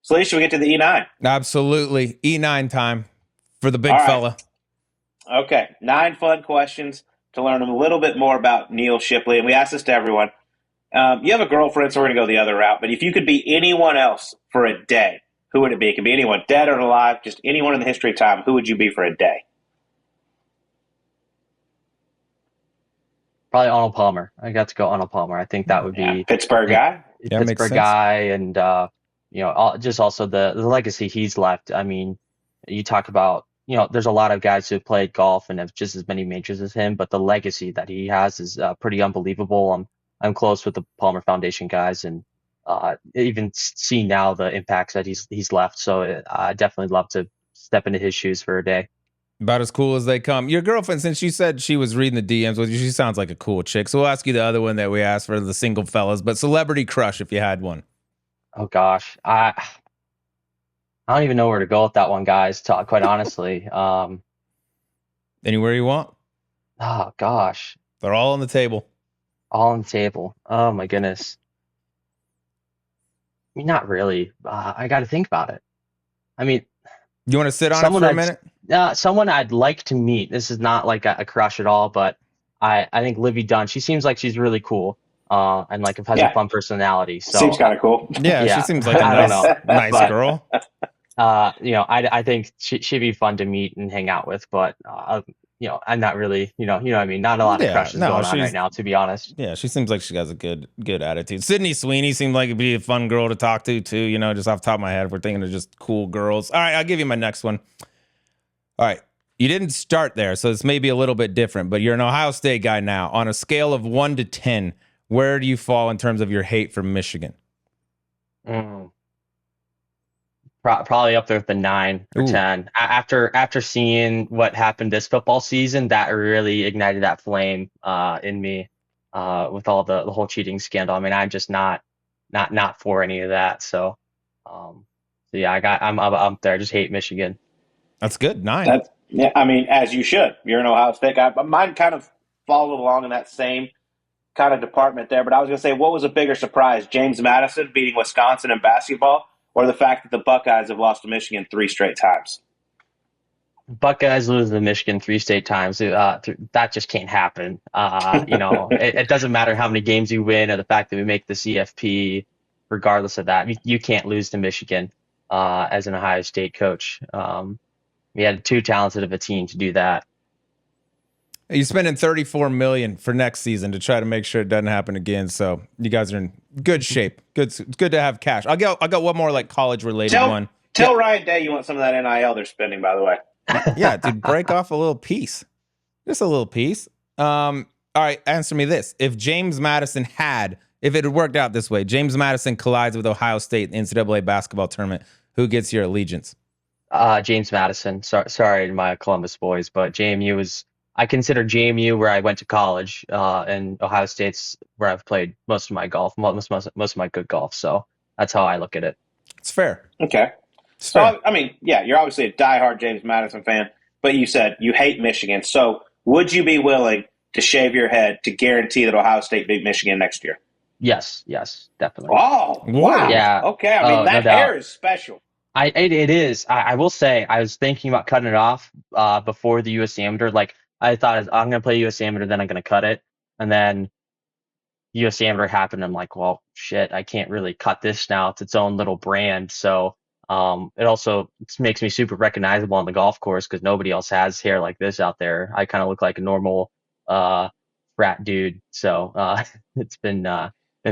So, should we get to the E9? Absolutely. E9 time for the All big right. fella. Okay. 9 fun questions to learn a little bit more about Neal Shipley. And we ask this to everyone. You have a girlfriend, so we're going to go the other route. But if you could be anyone else for a day, who would it be? It could be anyone, dead or alive, just anyone in the history of time. Who would you be for a day? Probably Arnold Palmer. I got to go Arnold Palmer. I think that would Yeah. be Pittsburgh guy? a Yeah, makes Pittsburgh sense. guy, and just also the legacy he's left. I mean, you talk about there's a lot of guys who played golf and have just as many majors as him, but the legacy that he has is pretty unbelievable. I'm close with the Palmer Foundation guys, and even see now the impacts that he's left. So I definitely love to step into his shoes for a day. About as cool as they come. Your girlfriend, since you said she was reading the DMs with you, she sounds like a cool chick. So we'll ask you the other one that we asked for the single fellas, but celebrity crush if you had one. Oh gosh, I don't even know where to go with that one, guys. Quite honestly, Anywhere you want. oh gosh, They're all on the table. all on the table. Oh my goodness. I mean, not really. I got to think about it. I mean, You want to sit on it someone for a I'd minute? someone I'd like to meet. This is not like a crush at all, but I think Livy Dunn. She seems like she's really cool. And like has a Yeah. fun personality. Seems So kind of cool. Yeah, she yeah, seems like a I don't nice, know, nice but girl. I think she'd be fun to meet and hang out with, but I'm not really, you know what I mean? Not a lot of Yeah, crushes no, going on right now, to be honest. she seems like she has a good attitude. Sydney Sweeney seemed like it'd be a fun girl to talk to too. Just off the top of my head, we're thinking of just cool girls. All right, I'll give you my next one. All right, you didn't start there, so this may be a little bit different, but you're an Ohio State guy now. On a scale of 1 to 10, where do you fall in terms of your hate for Michigan? Mm. Probably up there with the 9 or Ooh, 10. After seeing what happened this football season, that really ignited that flame in me with all the whole cheating scandal. I mean, I'm just not for any of that. So yeah, I'm up there. I just hate Michigan. that's good. 9. That's yeah. I mean, as you should. You're an Ohio State guy, but mine kind of followed along in that same kind of department there. But I was going to say, what was a bigger surprise, James Madison beating Wisconsin in basketball, or the fact that the Buckeyes have lost to Michigan 3 straight times? Buckeyes lose to Michigan 3 straight times. That just can't happen. It doesn't matter how many games you win or the fact that we make the CFP. Regardless of that, you can't lose to Michigan as an Ohio State coach. We had too talented of a team to do that. You're spending 34 million for next season to try to make sure it doesn't happen again. So you guys are in good shape. Good, it's good to have cash. I got one more like college related Tell one. tell Ryan Day you want some of that NIL they're spending. By the way, Yeah, dude, break off a little piece. Just a little piece. All right, answer me this. If it had worked out this way, James Madison collides with Ohio State in the NCAA basketball tournament, who gets your allegiance? James Madison. Sorry to my Columbus boys, but JMU is. I consider JMU where I went to college, and Ohio State's where I've played most of my golf, most of my good golf. So that's how I look at it. It's fair. okay. It's fair. So I mean, yeah, you're obviously a diehard James Madison fan, but you said you hate Michigan. So would you be willing to shave your head to guarantee that Ohio State beat Michigan next year? Yes, definitely. Oh, Whoa. wow. Yeah. Okay. I mean, Oh, no that hair doubt. is special. It is. I will say I was thinking about cutting it off before the US Amateur. Like I thought I'm gonna play US Amateur, then I'm gonna cut it, and then US Amateur happened. I'm like, well, shit, I can't really cut this now. It's its own little brand. So it also makes me super recognizable on the golf course because nobody else has hair like this out there. I kind of look like a normal uh frat dude. So it's been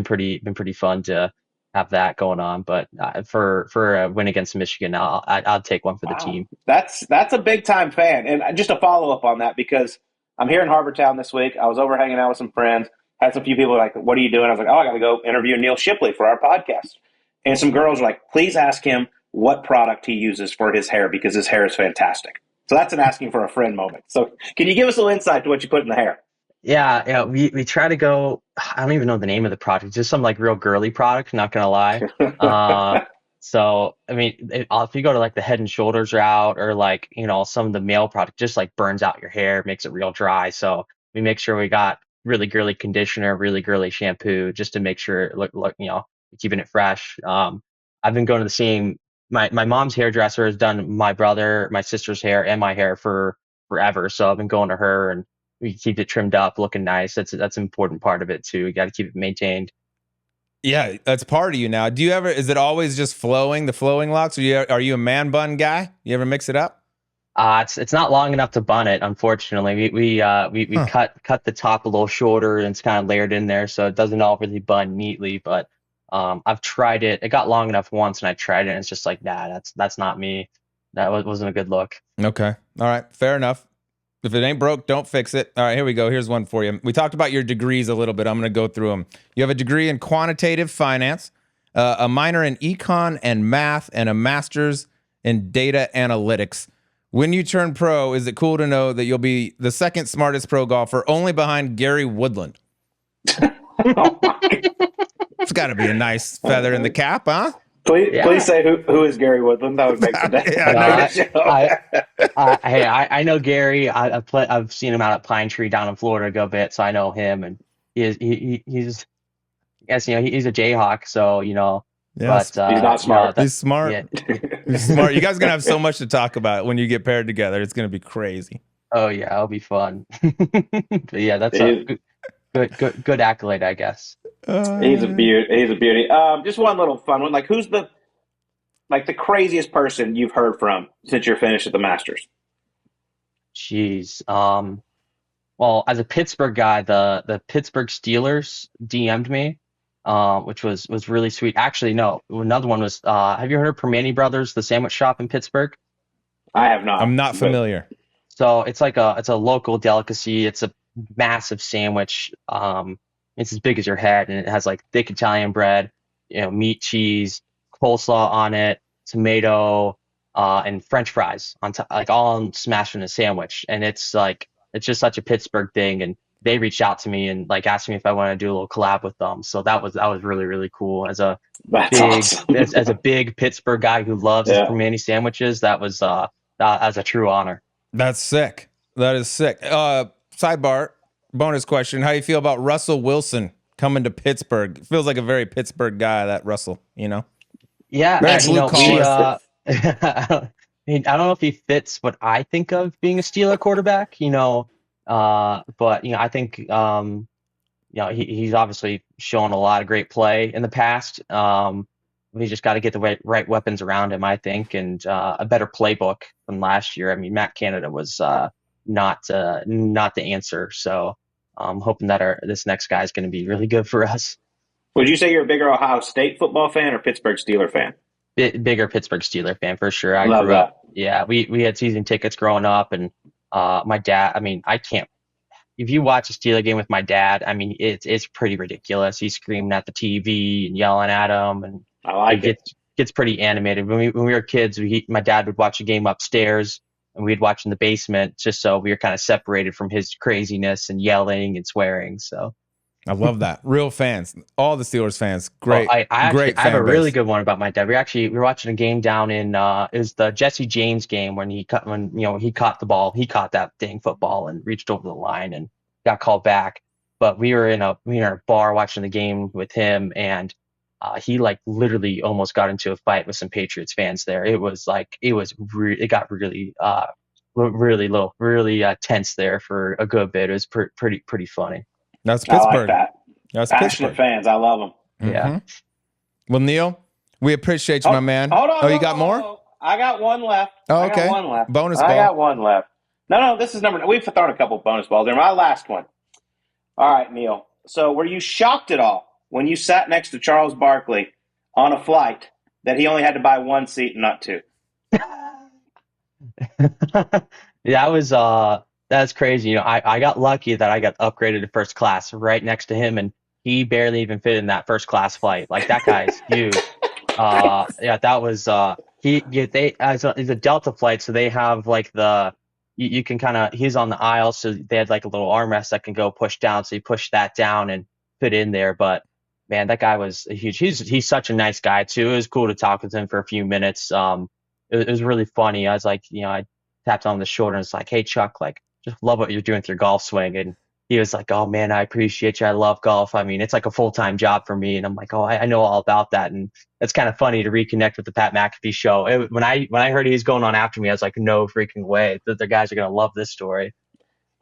pretty fun to have that going on. But for a win against Michigan, I'll take one for the Wow. team. That's a big time fan. And just a follow up on that, because I'm here in Harbortown this week. I was over hanging out with some friends. Had some few people like, "What are you doing?" I was like, "Oh, I got to go interview Neal Shipley for our podcast." And some girls were like, "Please ask him what product he uses for his hair because his hair is fantastic." So that's an asking for a friend moment. So can you give us a little insight to what you put in the hair? Yeah. We try to go. I don't even know the name of the product. Just some like real girly product. Not gonna lie. Uh, so I mean, if you go to like the Head and Shoulders route or like some of the male product, just like burns out your hair, makes it real dry. So we make sure we got really girly conditioner, really girly shampoo, just to make sure it look keeping it fresh. I've been going to the same. My mom's hairdresser has done my brother, my sister's hair, and my hair for forever. So I've been going to her, and we keep it trimmed up, looking nice. That's an important part of it too. You got to keep it maintained. Yeah, that's part of you now. Do you ever? Is it always just flowing, the flowing locks? Or are you a man bun guy? You ever mix it up? It's not long enough to bun it, unfortunately. We cut the top a little shorter and it's kind of layered in there, so it doesn't all really bun neatly. But I've tried it. It got long enough once, and I tried it, and it's just like, nah, that's not me. Wasn't a good look. Okay. All right. Fair enough. If it ain't broke, don't fix it. All right, here we go. Here's one for you. We talked about your degrees a little bit. I'm going to go through them. You have a degree in quantitative finance, a minor in econ and math, and a master's in data analytics. When you turn pro, is it cool to know that you'll be the second smartest pro golfer, only behind Gary Woodland? It's got to be a nice feather in the cap, huh? Please say who is Gary Woodland. That would make the day. I know Gary. I've seen him out at Pine Tree down in Florida a good bit, so I know him, and he's he's a Jayhawk, so Yeah, but he's not smart. He's smart. Yeah. He's smart. You guys are gonna have so much to talk about when you get paired together. It's gonna be crazy. Oh yeah, it'll be fun. But yeah, that's a good accolade, I guess. He's a beauty. He's a beauty. Just one little fun one. Like, who's the craziest person you've heard from since you're finished at the Masters? Jeez. Well, as a Pittsburgh guy, the Pittsburgh Steelers DM'd me, which was really sweet. Actually, no, another one was. Have you heard of Permane Brothers, the sandwich shop in Pittsburgh? I have not. I'm not familiar. So it's a local delicacy. It's a massive sandwich. It's as big as your head, and it has like thick Italian bread, meat, cheese, coleslaw on it, tomato, and French fries on top, like all smashed in a sandwich. And it's just such a Pittsburgh thing. And they reached out to me and like asked me if I want to do a little collab with them. So that was really, really cool. As a big Pittsburgh guy who loves his Permane sandwiches, that was a true honor. That's sick. That is sick. Sidebar. Bonus question. How you feel about Russell Wilson coming to Pittsburgh? Feels like a very Pittsburgh guy, that Russell, Yeah. Very blue collar. I don't know if he fits what I think of being a Steeler quarterback, but I think he's obviously shown a lot of great play in the past. We just got to get the right weapons around him, I think, and a better playbook than last year. I mean, Matt Canada was not the answer. So I'm hoping that this next guy is going to be really good for us. Would you say you're a bigger Ohio State football fan or Pittsburgh Steeler fan? Bigger Pittsburgh Steeler fan for sure. I grew up. Yeah, we had season tickets growing up, and my dad. I mean, I can't. If you watch a Steeler game with my dad, I mean, it's pretty ridiculous. He's screaming at the TV and yelling at him, and I like it. Gets pretty animated. When we were kids, my dad would watch a game upstairs, and we'd watch in the basement, just so we were kind of separated from his craziness and yelling and swearing. So I love that. Real fans, all the Steelers fans. Great. I have a really base. good one about my dad. We were watching a game down in it was the Jesse James game when he caught the ball. He caught that dang football and reached over the line and got called back. But we were in a bar watching the game with him, and he like literally almost got into a fight with some Patriots fans there. It got really tense there for a good bit. It was pretty funny. That's Pittsburgh. I like that. That's passionate Pittsburgh fans. I love them. Mm-hmm. Yeah. Well, Neil, we appreciate you, my man. Hold on. You got more? I got one left. Oh, okay. I got one left. Bonus ball. I got one left. No, this is number. We've thrown a couple bonus balls there. My last one. All right, Neil. So, were you shocked at all when you sat next to Charles Barkley on a flight that he only had to buy one seat and not two? That's crazy. I got lucky that I got upgraded to first class right next to him, and he barely even fit in that first class flight. Like, that guy's huge. That was it's a Delta flight, so they have like you can kind of, he's on the aisle, so they had like a little armrest that can go push down, so you push that down and fit in there. But man, that guy was huge. He's such a nice guy too. It was cool to talk with him for a few minutes. It was really funny. I was like, I tapped on the shoulder and it's like, hey Chuck, like, just love what you're doing with your golf swing. And he was like, "Oh man, I appreciate you. I love golf. I mean, it's like a full-time job for me." And I'm like, "Oh, I know all about that." And it's kind of funny to reconnect with the Pat McAfee show. When I heard he was going on after me, I was like, "No freaking way! The guys are gonna love this story."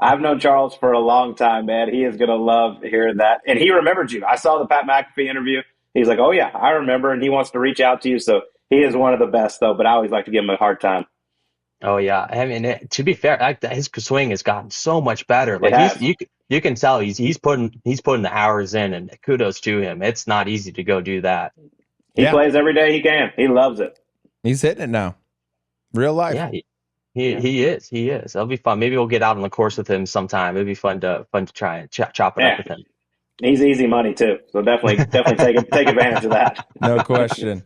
I've known Charles for a long time, man. He is going to love hearing that. And he remembered you. I saw the Pat McAfee interview. He's like, oh, yeah, I remember. And he wants to reach out to you. So he is one of the best, though. But I always like to give him a hard time. Oh yeah, I mean, to be fair, his swing has gotten so much better. It Like has. you can tell he's putting the hours in, and kudos to him. It's not easy to go do that. He plays every day he can. He loves it. He's hitting it now. Real life. Yeah, he is. It'll be fun. Maybe we'll get out on the course with him sometime. It'll be fun to try and chop it up with him. He's easy money too. So definitely take advantage of that. No question.